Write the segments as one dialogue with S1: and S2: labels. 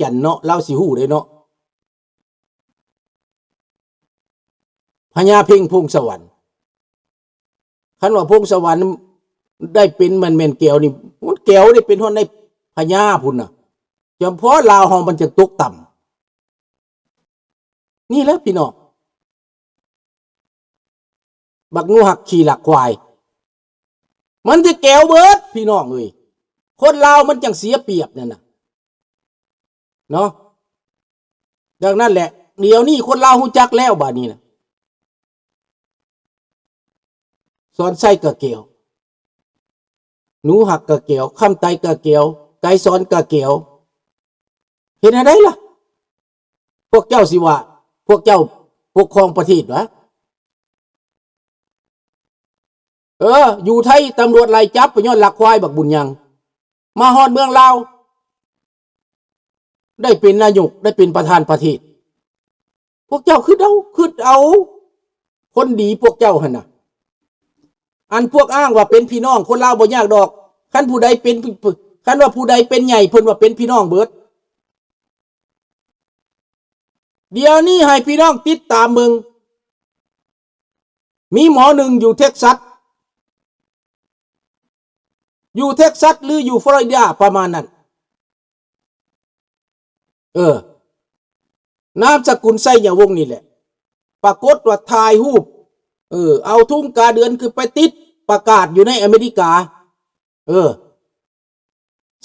S1: แก่นเนาะเราสิฮู้ได้เนาะพญาเพ่งพงสวรรค์คันว่าพงสวรรค์ได้เป็นมันแม่นแก้วนี่มันแก้วได้เป็นฮอดในพญาพุ่นน่ะเฉพาะลาวเฮามันจะตกต่ำนี่แหละพี่น้องบักงูหักขี่หลักควายมันจะแก้วเบิดพี่น้องเอ้ยคนลาวมันจังเสียเปรียบนั่นน่ะเนาะดังนั้นแหละเดี๋ยวนี้คนลาวฮู้จักแล้วบัดนี้น่ะสอนไส้กะเกียวหนูหักกะเกียวคำไตกะเกียวไก่สอนกะเกียวเห็นอะไรล่ะพวกเจ้าสิว่าพวกเจ้าปกครองประเทศวะอยู่ไทยตำรวจไล่จับไปย้อนหลักควายบักบุญยังมาฮอดเมืองลาวได้เป็นนายกได้เป็นประธานประเทศพวกเจ้าคือเอาคนดีพวกเจ้าหั่นน่ะอันพวกอ้างว่าเป็นพี่น้องคนลาวบ่ยากดอกคันผู้ใดเป็นคันว่าผู้ใดเป็นใหญ่เพิ่นว่าเป็นพี่น้องเบิดเดี๋ยวนี้ให้พี่น้องติดตามมึงมีหมอหนึ่งอยู่เท็กซัสหรืออยู่ฟลอริดาประมาณนั้นนามสกุลไสยวงศ์นี่แหละปรากฏว่าถ่ายรูปเอาทุ่งกาเดือนคือไปติดประกาศอยู่ในอเมริกา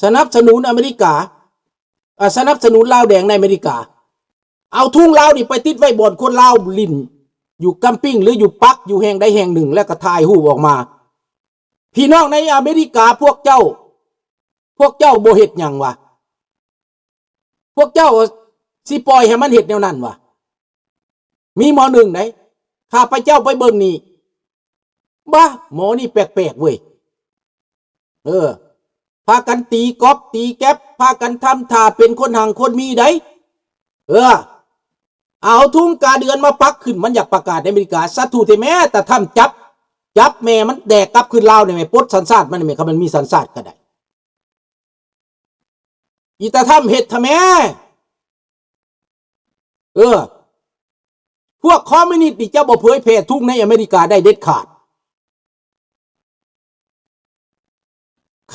S1: สนับสนุนอเมริกาสนับสนุนลาวแดงในอเมริกาเอาทุ่งลาวนี่ไปติดไว้บนคนลาวลินอยู่กัมปิ้งหรืออยู่ปักอยู่แห่งใดแห่งหนึ่งแล้วก็ถ่ายรูปออกมาพี่น้องในอเมริกาพวกเจ้าบ่เฮ็ดหยังวะพวกเจ้าสิปล่อยให้มันเฮ็ดแนวนั้นวะมีหมอหนึ่งไหนข้าพเจ้าไปเบิ่งนี่บ้าหมอนี่แปลกๆเว้ยพากันตีก๊อบตีแก๊ปพากันทำท่าเป็นคนหังคนมีได้เอาทุ่งกาเดือนมาปักขึ้นมันอยากประกาศในอเมริกาสัตว์ถูกแต่แม้แต่ทำจับแม่มันแดกกลับขึ้นลาวเนี่ยแม่ปลดสัญชาติมันเนี่ยมันมีสัญชาติก็ได้อีตาทำเห็ดทำแม่พวกคอมมิวนิสต์นี่จะบ่เผยแพร่ทุ่งในอเมริกาได้เด็ดขาด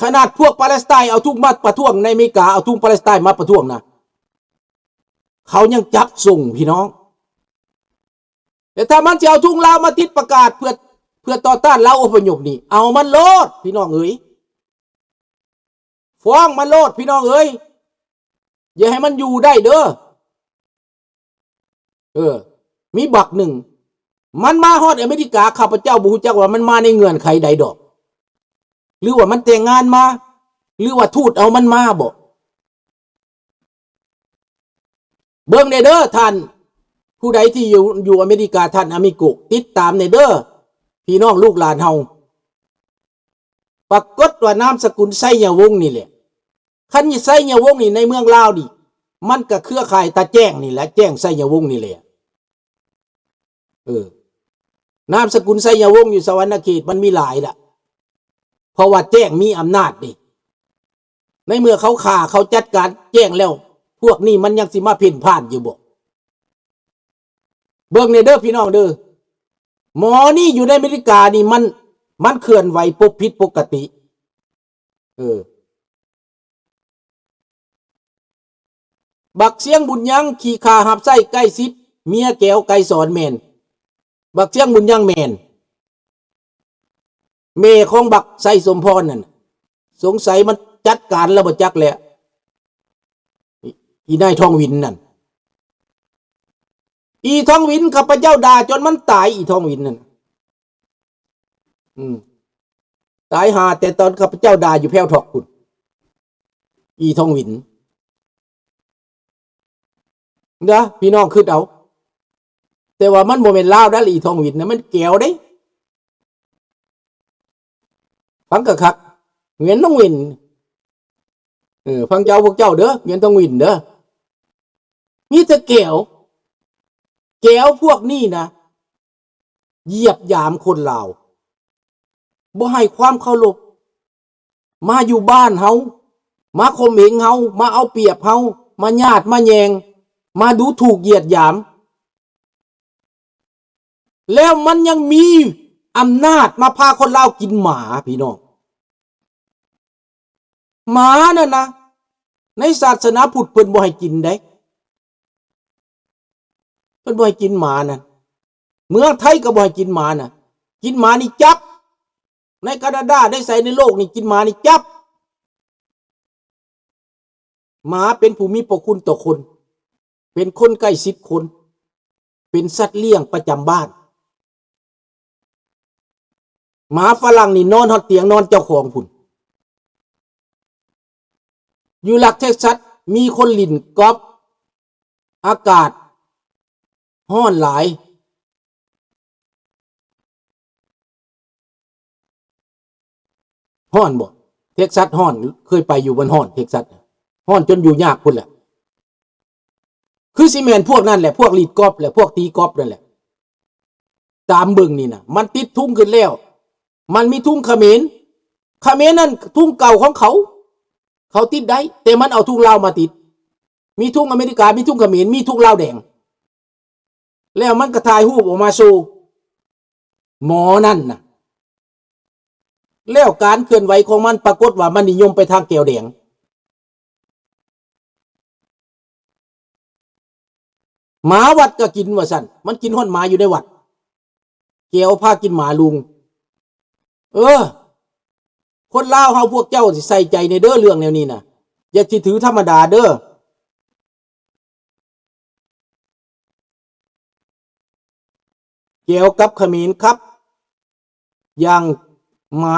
S1: ขนาดพวกปาเลสไตน์เอาทุ่งมาประท้วงในอเมริกาเอาทุ่งปาเลสไตน์มาประท้วงนะเขายังจับส่งพี่น้องแต่ถ้ามันจะเอาทุ่งลาวมาติดประกาศเพื่อต่อต้านลาวอพยพนี่เอามันโลดพี่น้องเอ๋ยฟ้องมันโลดพี่น้องเอ๋ยอย่าให้มันอยู่ได้เด้อมีบักหนึ่งมันมาฮอดอเมริกาข้าพเจ้าบ่ฮู้จักว่ามันมาในเงื่อนไขใดดอกหรือว่ามันแต่งงานมาหรือว่าทูตเอามันมาบ่เบิ่งในเด้อท่านผู้ใดที่อยู่อเมริกาท่านอามิโกติดตามในเด้อพี่น้องลูกหลานเฮาปรากฏว่านามสกุลไสยวงศ์นี่แหละคันไสยวงศ์นี่ในเมืองลาวนี่มันก็เครือข่ายตาแจ้งนี่แหละแจ้งไสยวงศ์นี่แหละนามสกุลไสยวงศ์อยู่สวรรณเขตมันมีหลายล่ะเพราะว่าแจ้งมีอำนาจนี่ในเมื่อเขาฆ่าเขาจัดการแจ้งแล้วพวกนี้มันยังสิมาเพ่นพ่านอยู่บ่เบิ่งในเด้อพี่น้องเด้อหมอนี่อยู่ในอเมริกานี่มันเคลื่อนไหวผิดปกติบักเสียงบุญยังขี่ขาหับไส้ใกล้ชิดเมียแก้วไก่สอนแมนบักเสียงบุญยังแมนเมของบักไส้สมพรนั่นสงสัยมันจัดการแล้วบ่จักแหละอีนายทองวินนั่นอีทองวินข้าพเจ้าด่าจนมันตายอีทองวินนั่นตายหาแต่ตอนข้าพเจ้าด่าอยู่แพ้วถอกคุณอีทองวินนะพี่น้องคิดเอาแต่ว่ามันโมเมนต์ลาวได้อีทองวินนะมันแก้วได้ฟังกะคักเงินต้องวินฟังเจ้าพวกเจ้าเด้อเงินต้องวินเด้อมีแต่แก้วพวกนี้นะเหยียบยามคนลาวบ่ให้ความเคารพมาอยู่บ้านเฮามาข่มเหงเฮามาเอาเปรียบเฮา มาญาติมาแยงมาดูถูกเหยียดหยามแล้วมันยังมีอำนาจมาพาคนลาวกินหมาพี่น้องหมานั่นนะในศาสนาพุทธเพิ่นบ่ให้กินได้เพิ่นบ่ให้กินหมานะเมืองไทยก็บ่ให้กินหมานะกินหมานี่จับในแคนาดาได้ใส่ในโลกนี่กินหมานี่จับหมาเป็นผู้มีพระคุณต่อคนเป็นคนใกล้ชิดคนเป็นสัตว์เลี้ยงประจำบ้านหมาฝรั่งนี่นอนฮอดเตียงนอนเจ้าของพุ่นอยู่หลักเท็กซัสมีคนลิ่นกอล์ฟอากาศร้อนหลายร้อนบ่เท็กซัสร้อนเคยไปอยู่บนร้อนเท็กซัสร้อนจนอยู่ยากพุ่นแหละคือซีเมนพวกนั้นแหละพวกลีดกอล์ฟแหละพวกตีกอล์ฟนั่นแหละตามเบิ่งนี่นะมันติดทุ่งขึ้นแล้วมันมีทุ่งเขมรนั่นทุ่งเก่าของเขาติดได้แต่มันเอาทุ่งลาวมาติดมีทุ่งอเมริกามีทุ่งเขมรมีทุ่งลาวแดงแล้วมันก็ถ่ายรูปออกมาโชว์หมอนั่นน่ะแล้วการเคลื่อนไหวของมันปรากฏว่ามันนิยมไปทางแก้วแดงหมาวัดก็กินว่าสั่นมันกินห้อนหมาอยู่ในวัดแก้วพากินหมาลุงคนลาวเฮาพวกเจ้าสิใส่ใจในเด้อเรื่องแนวนี้นะอย่าสิถือธรรมดาเด้อเกี่ยวกับเขมรครับอย่างหมา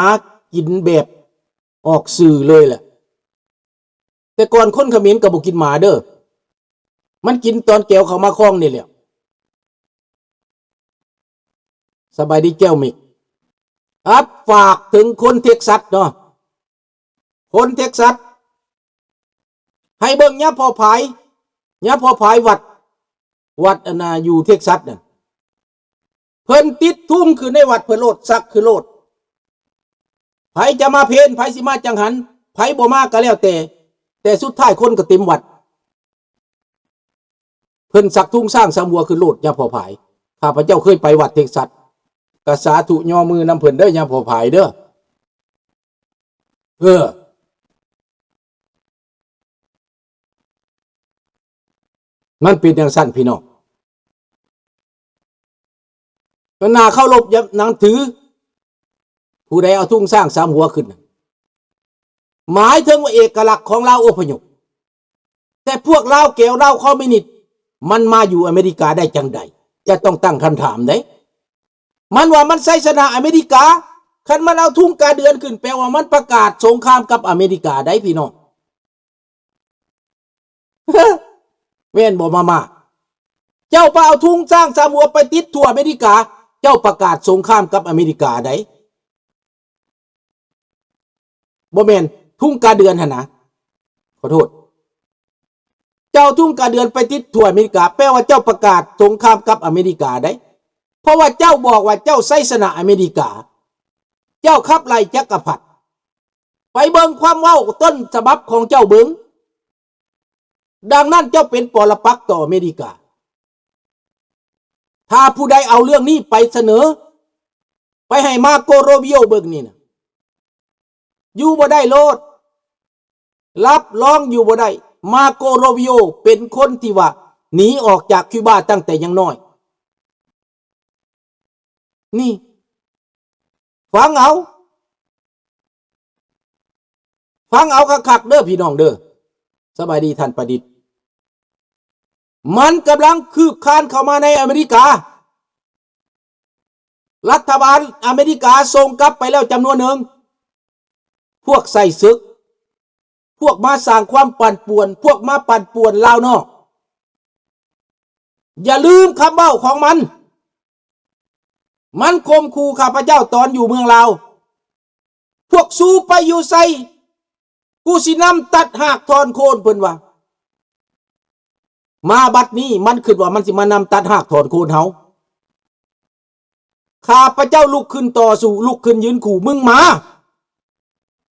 S1: กินแบบออกสื่อเลยแหละแต่ก่อนคนเขมรก็บ่กินหมาเด้อมันกินตอนแก้วเขามาคล้องนี่แหละสบายดีแก้วมิกฝากถึงคนเท็กซัสเนาะคนเท็กซัสให้เบิ่งยะพอภายวัดอยู่เท็กซัสน่ะเพิ่นติดทุ่งคือในวัดเพิ่นโลดซักคือโลดไผจะมาเพลไผสิมาจังหันไผบ่มาก็แล้วแต่สุดท้ายคนก็เต็มวัดเพิ่นสักทุ่งสร้างสามวัวคือโลดยะพอภายข้าพเจ้าเคยไปวัดเท็กซัสกสาธุย่อมือนำเพิ่นเด้อยามพอภายเด้อมันเป็นอย่างสั้นพี่น้องก็น่าเข้ารบยับนังถือผู้ใดเอาทุ่งสร้างสามหัวขึ้นหมายถึงว่าเอกลักษณ์ของลาวอพยพแต่พวกลาวแก้วลาวคอมมิวนิสต์มันมาอยู่อเมริกาได้จังใดจะต้องตั้งคำถามได้มันว่ามันใส่ชนะอเมริกาคันมันเอาทุ่งกาเดือนขึ้นแปลว่ามันประกาศสงครามกับอเมริกาได้พี่น้อง แม่นบ่มาเจ้าไปเอาทุ่งสร้างสามหัวไปติดทั่วอเมริกาเจ้าประกาศสงครามกับอเมริกาได้บ่แม่นทุ่งกาเดือนหั่นนะขอโทษเจ้าทุ่งกาเดือนไปติดทั่วอเมริกาแปลว่าเจ้าประกาศสงครามกับอเมริกาได้เพราะว่าเจ้าบอกว่าเจ้าไส่ชนะอเมริกาเจ้าขับไล่จักรพรรดิไปเบิ่งความเว้าต้นฉบับของเจ้าเบิ่งดังนั้นเจ้าเป็นปรปักษ์ต่ออเมริกาถ้าผู้ใดเอาเรื่องนี้ไปเสนอไปให้มาโกโรบิโอเบิ่งนี่นะอยู่บ่ได้โลดรับรองอยู่บ่ได้มาโกโรบิโอเป็นคนที่ว่าหนีออกจากคิวบาตั้งแต่ยังน้อยนี่ฟังเอาคักๆเด้อพี่น้องเด้อสบายดีท่านประดิษฐ์มันกำลังคืบคลานเข้ามาในอเมริการัฐบาลอเมริกาส่งกลับไปแล้วจำนวนหนึ่งพวกใส่ศึกพวกมาสร้างความปั่นป่วนพวกมาปั่นป่วนลาวนอกอย่าลืมคำเบ้าของมันข่มขู่ข้าพเจ้าตอนอยู่เมืองลาวพวกสู้ไปอยู่ไสกูสินำตัดหากทอนโคนเพิ่นว่ามาบัดนี้มันคิดว่ามันสิมานำตัดหากถอนโคนเฮาข้าพเจ้าลุกขึ้นต่อสู้ลุกขึ้นยืนขู่มึงมา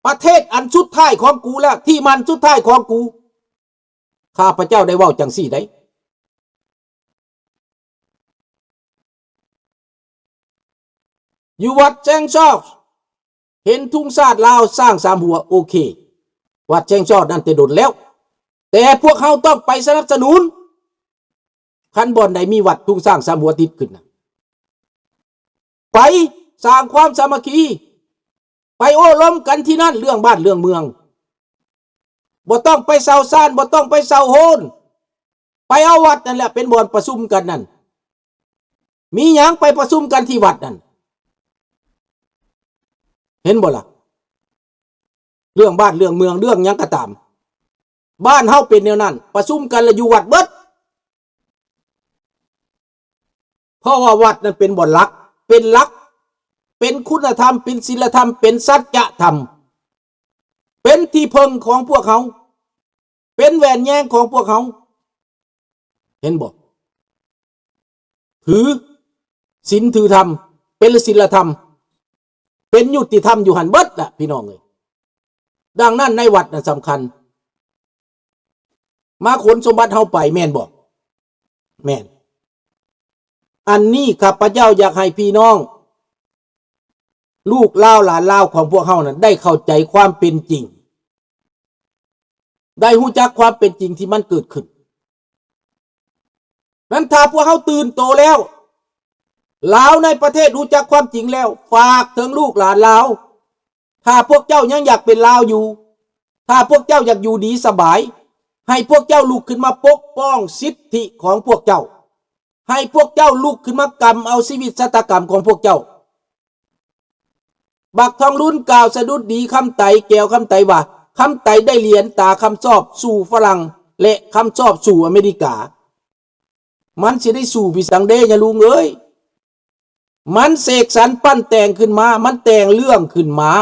S1: ประเทศอันสุดท้ายของกูแล้วที่มันสุดท้ายของกู ข้าพเจ้าได้เว้าจังซี่ได้อยู่วัดแจ้งชอบเห็นทุ่งชาติลาวสร้างสามหัวโอเควัดแจ้งชอบนั่นแต่โดนแล้วแต่พวกเขาต้องไปสนับสนุนคันบ่อนใดมีวัดทุ่งสร้างสามหัวติดขึ้นไปสร้างความสามัคคีไปโอ้ล้มกันที่นั่นเรื่องบ้านเรื่องเมืองบ่ต้องไปเซาซ่านบ่ต้องไปเซาโฮนไปเอาวัดนั่นแหละเป็นบ่อนประชุมกันนั่นมีหยังไปประชุมกันที่วัดนั่นเห็นบ่ล่ะเรื่องบ้านเรื่องเมืองเรื่องหยังก็ตามบ้านเฮาเป็นแนวนั้นประชุมกันแล้วอยู่วัดเบิดเพราะว่าวัดนั้นเป็นบ่อนหลักเป็นหลักเป็นคุณธรรมเป็นศีลธรรมเป็นสัจธรรมเป็นที่พึ่งของพวกเขาเป็นแหวนแยงของพวกเขาเห็นบ่ถือศีลถือธรรมเป็นศีลธรรมเป็นยุติธรรมอยู่หันเบิดล่ะพี่น้องเอ้ยดังนั้นในวัดน่ะสำคัญมาขนสมบัติเฮาไปแม่นบ่แม่นอันนี้ข้าพเจ้าอยากให้พี่น้องลูกเล่าหลานเล่าของพวกเขานั้นได้เข้าใจความเป็นจริงได้รู้จักความเป็นจริงที่มันเกิดขึ้นนั้นถ้าพวกเขาตื่นโตแล้วลาวในประเทศรู้จักความจริงแล้วฝากถึงลูกหลานลาวถ้าพวกเจ้ายังอยากเป็นลาวอยู่ถ้าพวกเจ้าอยากอยู่ดีสบายให้พวกเจ้าลุกขึ้นมาปกป้องสิทธิของพวกเจ้าให้พวกเจ้าลุกขึ้นมากำเอาชีวิตชะตากรรมของพวกเจ้าบักทองรุ่นกล่าวสะดุดดีคำไต่แก้วคำไต่ว่าคำไต่ได้เหรียญตาคำชอบสู่ฝรั่งและคำชอบสู่อเมริกามันสิได้สู่พิสังเดชอย่าลุงเอ้ยมันเสกสรรปั้นแต่งขึ้นมามันแต่งเรื่องขึ้นมา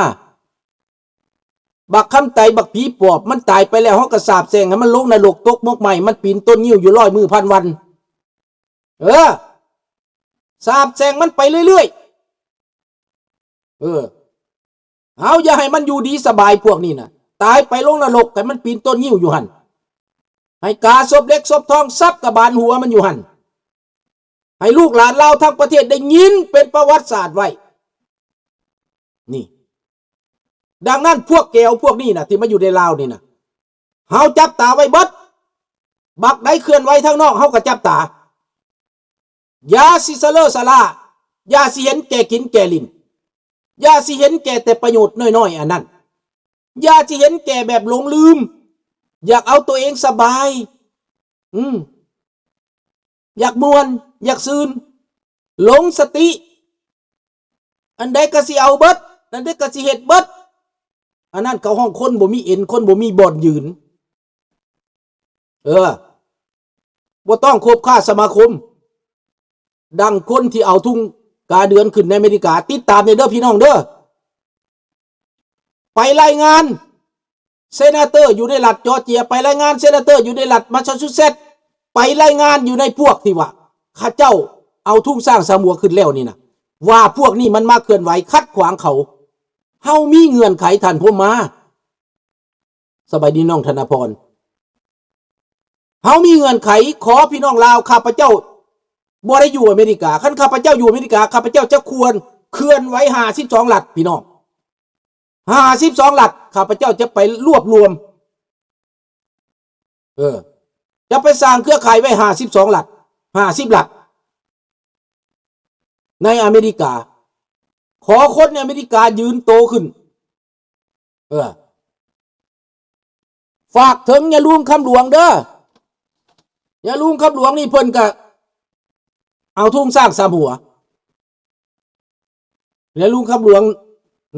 S1: บักคำไต่บักผีปอบมันตายไปแล้วเฮาก็สาบแช่งให้มันลงนรกตกมกใหม่มันปีนต้นงิ้วอยู่100 มื้อพันวันสาบแช่งมันไปเรื่อยๆเอาอย่าให้มันอยู่ดีสบายพวกนี้นะตายไปลงนรกให้มันปีนต้นงิ้วอยู่หันให้กาศพเล็กศพทองซับกระบาลหัวมันอยู่หันให้ลูกหลานเราทั้งประเทศได้ยินเป็นประวัติศาสตร์ไว้นี่ดังนั้นพวกแก้วพวกนี้นะที่มาอยู่ในลาวนี่นะเฮาจับตาไว้เบิดบักได้เคลื่อนไหวทางนอกเฮาก็จับตาอย่าสิสะเลอสะลาอย่าสิเห็นแก่กินแก่ลินอย่าสิเห็นแก่แต่ประโยชน์น้อยๆอันนั้นอย่าสิเห็นแก่แบบหลงลืมอยากเอาตัวเองสบายอยากมวนอยากซื่นหลงสติอันใดก็สิเอาเบิดอันใดก็สิเฮ็ดเบิดอันนั้นเขาห้องคนบ่มีเอ็นคนบ่มีบ่อนยืนบ่ต้องคบค้าสมาคมดังคนที่เอาทุ่งกาเดือนขึ้นในอเมริกาติดตามในเด้อพี่น้องเด้อไปรายงานเซนาเตอร์อยู่ในรัฐจอร์เจียไปรายงานเซนาเตอร์อยู่ในรัฐมาซาชูเซตส์ไปรายงานอยู่ในพวกที่ว่าข้าเจ้าเอาทุ่งสร้างสามหัวขึ้นแล้วนี่นะว่าพวกนี้มันมาเคลื่อนไหวคัดขวางเขาเฮามีเงื่อนไขท่านผมมาสบายดีน้องธนพรเฮามีเงื่อนไขขอพี่น้องลาวข้าพเจ้าบ่ได้อยู่อเมริกาคันข้าพเจ้าอยู่อเมริกาข้าพเจ้าจะควรเคลื่อนไหว52รัฐพี่น้อง52รัฐข้าพเจ้าจะไปรวบรวมจะไปสร้างเครือข่ายไว้52รัฐ50รัฐในอเมริกาขอคนในอเมริกายืนโตขึ้นฝากถึงอย่าลุงคำหลวงเด้ออย่าลุงคำหลวงนี่เพิ่นก็เอาทุ่งสร้างสามหัวอย่าลุงคำหลวง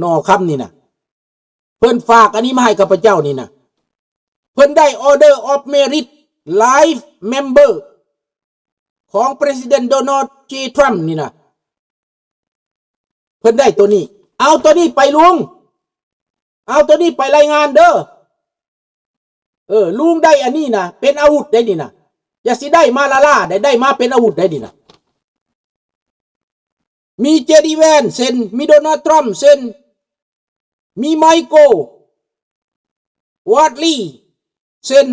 S1: นอคำนี่นะเพิ่นฝากอันนี้มาให้กับพระเจ้านี่นะเพิ่นได้ Order of Merit Life Member ของ President Donald J. Trump นี่นะเพิ่นได้ตัวนี้เอาตัวนี้ไปลุงเอาตัวนี้ไปรายงานเด้อลุงได้อันนี้นะเป็นอาวุธได้นี่นะอย่าสิได้มาล่าได้มาเป็นอาวุธได้นี่นะมีเจดีแวนเซ็นมีโดนัลด์ทรัมป์เซ็นมีไมโครวอตลีเซ็น